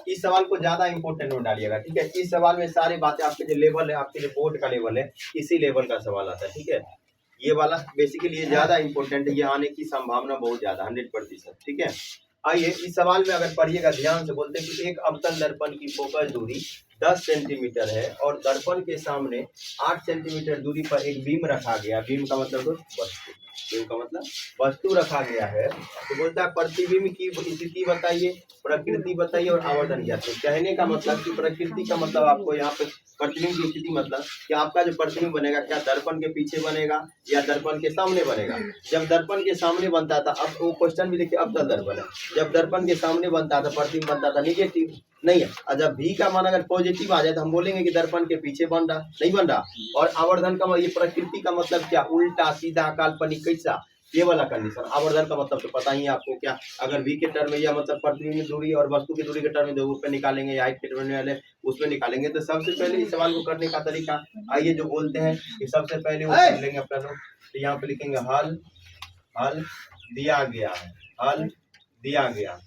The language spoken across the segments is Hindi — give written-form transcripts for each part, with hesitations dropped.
इस सवाल को ज्यादा इंपॉर्टेंट में डालिएगा, ठीक है। इस सवाल में सारी बातें आपके जो लेवल है, आपके जो बोर्ड का लेवल है, इसी लेवल का सवाल आता है, ठीक है। ये वाला बेसिकली ये ज्यादा इंपॉर्टेंट है, ये आने की संभावना बहुत ज्यादा 100%, ठीक है। आइए इस सवाल में अगर पढ़िएगा ध्यान से, बोलते हैं कि एक अवतल दर्पण की फोकस दूरी 10 सेंटीमीटर है और दर्पण के सामने 8 सेंटीमीटर दूरी पर एक बीम रखा गया। बीम का मतलब वस्तु, बीम का मतलब वस्तु रखा गया है। तो बोलता है प्रतिबिंब की स्थिति बताइए, प्रकृति बताइए और आवर्धन ज्ञात करिए। कहने का मतलब कि प्रकृति का मतलब आपको यहाँ पे प्रतिबिंब की स्थिति मतलब कि आपका जो प्रतिबिंब बनेगा क्या दर्पण के पीछे बनेगा या दर्पण के सामने बनेगा। जब दर्पण के सामने बनता था, अब वो क्वेश्चन भी देखिए अवतल दर्पण है, जब दर्पण के सामने बनता था प्रतिबिंब बनता था निगेटिव, नहीं है। और जब भी का मान अगर पॉजिटिव आ जाए तो हम बोलेंगे कि दर्पण के पीछे बन रहा, नहीं बन रहा। और आवर्धन का ये प्रकृति का मतलब क्या, उल्टा सीधा काल्पनिक कैसा, ये वाला कंडीशन। आवर्धन का मतलब तो पता ही है आपको क्या, अगर v के टर्म में या मतलब प्रतिबिंब दूरी और वस्तु की दूरी के टर्म में जो पे निकालेंगे या हाइट के टर्म में उसमें निकालेंगे। तो सबसे पहले इस सवाल को करने का तरीका आइए जो बोलते हैं कि सबसे पहले वो कर लेंगे अपना लोग। तो यहाँ पे लिखेंगे हल, हल दिया गया है, हल दिया गया,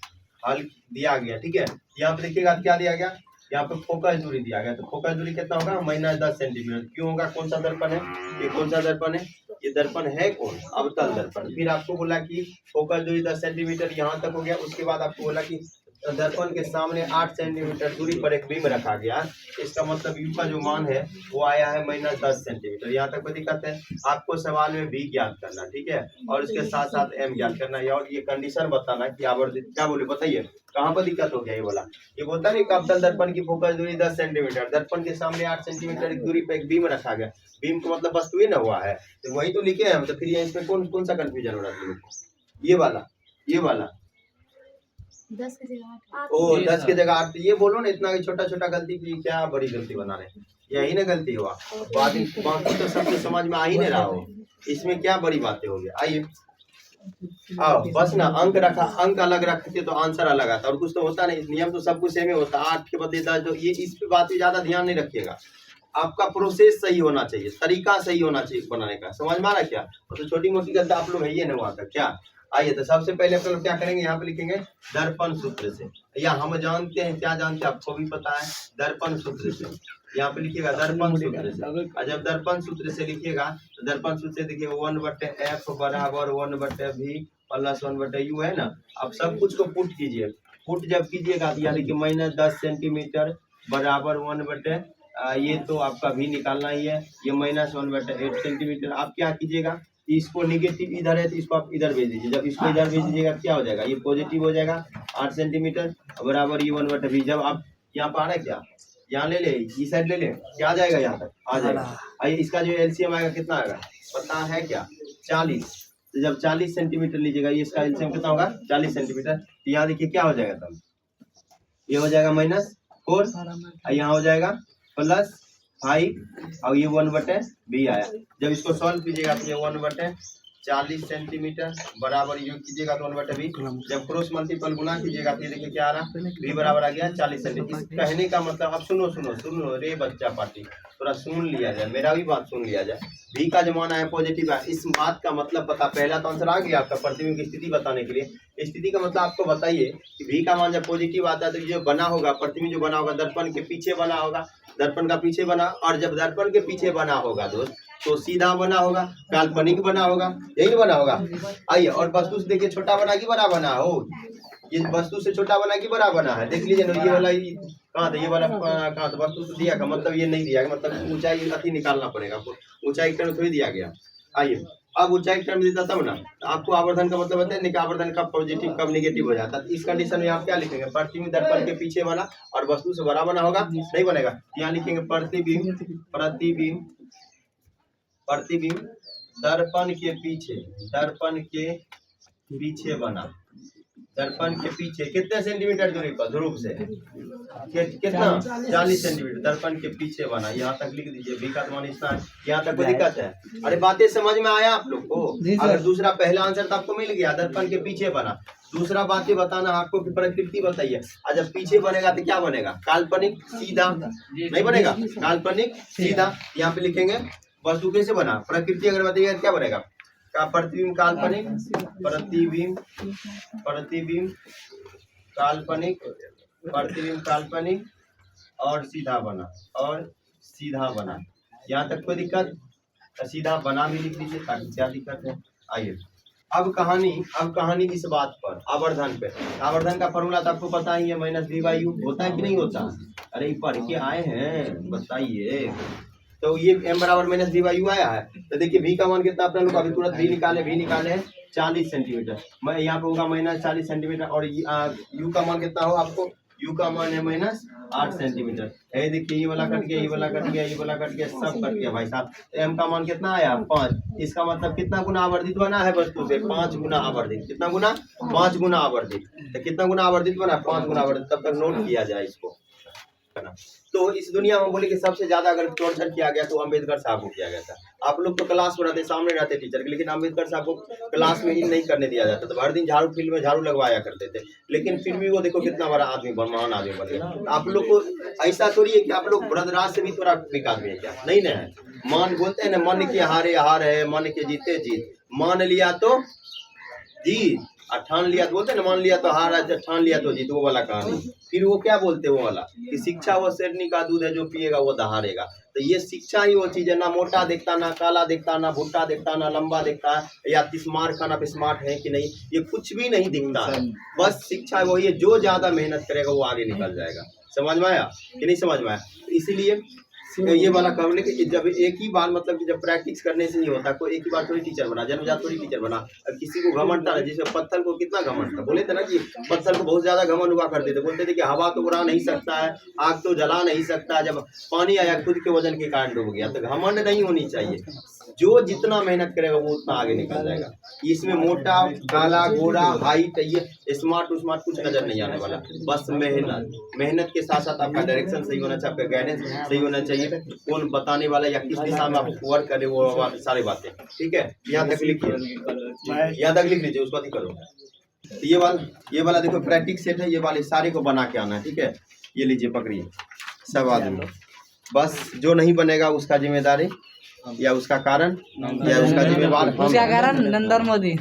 हल दिया गया, ठीक है। यहाँ पे देखिएगा क्या दिया गया, यहाँ पे फोकस दूरी दिया गया। तो फोकस दूरी कितना होगा, -10 सेंटीमीटर। क्यों होगा, कौन सा दर्पण है ये, कौन सा दर्पण है ये, दर्पण है कौन, अवतल दर्पण। फिर आपको बोला कि फोकस दूरी 10 सेंटीमीटर यहाँ तक हो गया। उसके बाद आपको बोला कि दर्पण के सामने 8 सेंटीमीटर दूरी पर एक बीम रखा गया। इसका मतलब यू का जो मान है वो आया है -10 सेंटीमीटर। यहाँ तक कोई दिक्कत है, आपको सवाल में भी ज्ञात करना, ठीक है, और इसके साथ साथ एम ज्ञात करना है और ये कंडीशन बताना कि आवर्धित क्या बोले, बताइए कहाँ पर दिक्कत हो गया। ये बोला, ये बोलता नहीं अवतल दर्पण की फोकस दूरी 10 सेंटीमीटर, दर्पण के सामने 8 सेंटीमीटर की दूरी पर एक बीम रखा गया। बीम का मतलब वस्तु ही ना हुआ है, तो वही तो लिखे हैं। तो फिर ये इसमें कौन सा कंफ्यूजन हो रहा है, ये वाला, ये वाला 10 की जगह 8। ओ 10 की जगह 8। ये बोलो ना, इतना छोटा छोटा गलती की क्या बड़ी गलती बना रहे, यही ना गलती हुआ। बाकी तो सबके समझ में आ ही नहीं रहा हो, इसमें क्या बड़ी बातें हो गई। आइए आओ बस ना, अंक रखा, अंक अलग रखते तो आंसर अलग आता, और कुछ तो होता नहीं। नियम तो सब कुछ सेम ही होता, 8 के बदले 10। तो ये इस पे बात पे ज्यादा ध्यान नहीं रखिएगा, आपका प्रोसेस सही होना चाहिए, तरीका सही होना चाहिए बनाने का। समझ में आ रहा क्या, तो छोटी मोटी गलती आप लोग है ये नहीं हुआ था क्या। आइए तो सबसे पहले आप लोग क्या करेंगे, यहाँ पे लिखेंगे दर्पण सूत्र से, या हम जानते हैं क्या जानते हैं, आपको भी पता है, दर्पण सूत्र से। यहाँ पे लिखिएगा दर्पण सूत्र से, और जब दर्पण सूत्र से लिखिएगा तो दर्पण सूत्र से देखिए 1/f बराबर 1/v प्लस 1/u है ना। अब सब कुछ को पुट कीजिए, पुट जब कीजिएगा तो यानी कि -10 सेंटीमीटर बराबर 1/, ये तो आपका भी निकालना ही है, ये -1/8 सेंटीमीटर। आप क्या कीजिएगा, इसको निगेटिव इधर है तो इसको आप इधर भेज दीजिए। जब इसको इधर भेज दीजिएगा क्या हो जाएगा, ये पॉजिटिव हो जाएगा 8 सेंटीमीटर बराबर ये 1/v। जब आप यहाँ पर आ रहा है क्या, यहाँ ले ले, इस साइड ले ले, क्या आ जाएगा, यहाँ तक आ जाएगा। आइए इसका जो एलसीएम आएगा कितना आएगा पता है क्या, 40। तो जब 40 सेंटीमीटर लीजिएगा, ये इसका एलसीएम कितना होगा 40 सेंटीमीटर। तो यहाँ देखिए क्या हो जाएगा, तब ये हो जाएगा -4, यहाँ हो जाएगा +5 और ये 1/v आया। जब इसको सॉल्व कीजिएगा तो ये 1/40 सेंटीमीटर बराबर यूज कीजिएगा तो 1/v। जब क्रॉस मल्टीपल गुना कीजिएगा तो ये देखिए क्या आ रहा, v बराबर आ गया 40 सेंटीमीटर। इस कहने का मतलब, अब सुनो सुनो सुनो रे बच्चा पार्टी, थोड़ा सुन लिया जाए, मेरा भी बात सुन लिया जाए। v का जमाना है पॉजिटिव है, इस बात का मतलब पता, पहला तो आंसर आ गया आपका प्रतिबिंब की स्थिति बताने के लिए। स्थिति का मतलब आपको बताइए कि v का मान जब पॉजिटिव आता है तो जो बना होगा प्रतिबिंब, जो बना होगा दर्पण के पीछे बना होगा, दर्पण का पीछे बना, और जब दर्पण के पीछे बना होगा दोस्त तो सीधा बना होगा, काल्पनिक बना होगा, यही बना होगा। आइए और वस्तु से देखिए छोटा बना कि बड़ा बना हो, ये वस्तु से छोटा बना कि बड़ा बना है, देख लीजिए ना। ये वाला कहाँ था, ये वाला कहाँ था, वस्तु से दिया का मतलब ये नहीं दिया, मतलब ऊंचाई अति निकालना पड़ेगा आपको, ऊंचाई टर्म थोड़ी दिया गया। आइए अब ऊंचाई टर्म देता तब ना, तो आपको आवर्धन का मतलब बताए नहीं कि आवर्धन कब पॉजिटिव कब नेगेटिव हो जाता है। इस कंडीशन में आप क्या लिखेंगे, प्रतिबिंब दर्पण के पीछे बना और वस्तु से बड़ा बना होगा, नहीं बनेगा। यहाँ लिखेंगे प्रतिबिंब, प्रतिबिंब, प्रतिबिंब दर्पण के पीछे, दर्पण के पीछे बना, दर्पन के पीछे कितने सेंटीमीटर दूरी पर, ध्रुव से कितना 40 सेंटीमीटर दर्पण के पीछे बना। यहाँ तक लिख दीजिए, v का मान इतना है। यहाँ तक कोई दिक्कत है? अरे बातें समझ में आया आप लोग को? अगर दूसरा पहला आंसर तो आपको मिल गया, दर्पण के पीछे बना। दूसरा बातें बताना आपको कि प्रकृति बताइए, और जब पीछे बनेगा तो क्या बनेगा, काल्पनिक सीधा नहीं बनेगा, काल्पनिक सीधा। यहाँ पे लिखेंगे वस्तु कैसे बना, प्रकृति अगर बताइएगा क्या बनेगा, का प्रतिबिंब काल्पनिक, प्रतिबिंब, प्रतिबिंब काल्पनिक प्रतिबिंब काल्पनिक और सीधा बना और सीधा बना, यहाँ तक कोई दिक्कत? तो सीधा बना भी लिख लीजिए ताकि क्या दिक्कत है। आइए अब कहानी इस बात पर, आवर्धन पे। आवर्धन का फॉर्मूला तो आपको पता ही है, माइनस वी बाई यू। होता है कि नहीं होता? अरे पढ़ के आए हैं, बताइए। तो ये m बराबर माइनस वी बाई यू आया है। तो देखिए v का मान कितना अपने लोग अभी तुरंत v निकाले 40 सेंटीमीटर। मैं यहाँ पे होगा माइनस 40 सेंटीमीटर और u का मान कितना हो आपको? u का मान है माइनस 8 सेंटीमीटर। ये देखिए ये वाला कट गया, ये वाला कट गया, ये वाला कट गया, सब कट गया भाई साहब। m का मान कितना आया? 5। इसका मतलब कितना गुना आवर्धित बना है वस्तु से? 5 गुना आवर्धित। कितना गुना? 5 गुना आवर्धित। तो कितना गुना आवर्धित बना? 5 गुना आवर्धित। तब तक नोट किया जाए इसको। तो इस दुनिया में बोले कि सबसे ज्यादा अगर टॉर्चर किया गया तो अम्बेडकर साहब को किया गया था। आप लोग तो क्लास में रहते, सामने रहते टीचर के, लेकिन अम्बेडकर साहब को क्लास में ही नहीं करने दिया जाता। तो हर दिन झाड़ू फील्ड में झाड़ू लगवाया करते थे, लेकिन फिर भी वो देखो कितना बड़ा आदमी, महान आदमी बन गया। आप लोग को ऐसा थोड़ी है कि आप लोग ब्रदराज से भी थोड़ा वीक आदमी है क्या? नहीं ना है। मान बोलते हैं ना, मन के हारे हार है, मन के जीते जीत। मान लिया तो जीत, और ठान लिया तो बोलते हैं ना, मान लिया तो हार, ठान लिया तो जीत, वो वाला कहानी। फिर वो क्या बोलते हैं वो वाला कि शिक्षा वो शेरनी का दूध है, जो पिएगा वो दहाड़ेगा। तो ये शिक्षा ही वो चीज है, ना मोटा दिखता, ना काला दिखता, ना भुट्टा दिखता, ना लंबा दिखता है, या तिस्मार खाना पे स्मार्ट है कि नहीं, ये कुछ भी नहीं दिखता है। बस शिक्षा वही है, जो ज्यादा मेहनत करेगा वो आगे निकल जाएगा। समझ में आया कि नहीं समझ में आया? इसीलिए ये वाला कहने कि जब एक ही बार, मतलब कि जब प्रैक्टिस करने से नहीं होता, कोई एक ही बार थोड़ी टीचर बना, जन्मजात थोड़ी टीचर बना। अब किसी को घमंड था, जिसमें पत्थर को कितना घमंड था, बोले थे ना कि पत्थर को बहुत ज्यादा घमंड हुआ करते थे। बोलते थे कि हवा तो उड़ा नहीं सकता है, आग तो जला नहीं सकता, जब पानी आया खुद के वजन के कारण डूब गया। तो घमंड नहीं होनी चाहिए, जो जितना मेहनत करेगा वो उतना आगे निकल जाएगा। इसमें मोटा काला गोरा हाइट, ये स्मार्ट कुछ नजर नहीं आने वाला। बस मेहनत के साथ साथ आपका डायरेक्शन सही होना चाहिए, आपका गाइडेंस सही होना चाहिए, कौन बताने वाला या किस दिशा में आप वर्क करे, वो सारी बातें। ठीक है, यहाँ तक लिखिए, यहाँ तक लिख लीजिए, उसको बात करो। तो ये वाला देखो प्रैक्टिस सेट है, ये वाले सारे को बना के आना है। ठीक है, ये लीजिए पकड़िए सब आदमी। बस जो नहीं बनेगा उसका जिम्मेदारी या उसका कारण या उसका जिम्मेवार, उसका कारण नरेंद्र मोदी।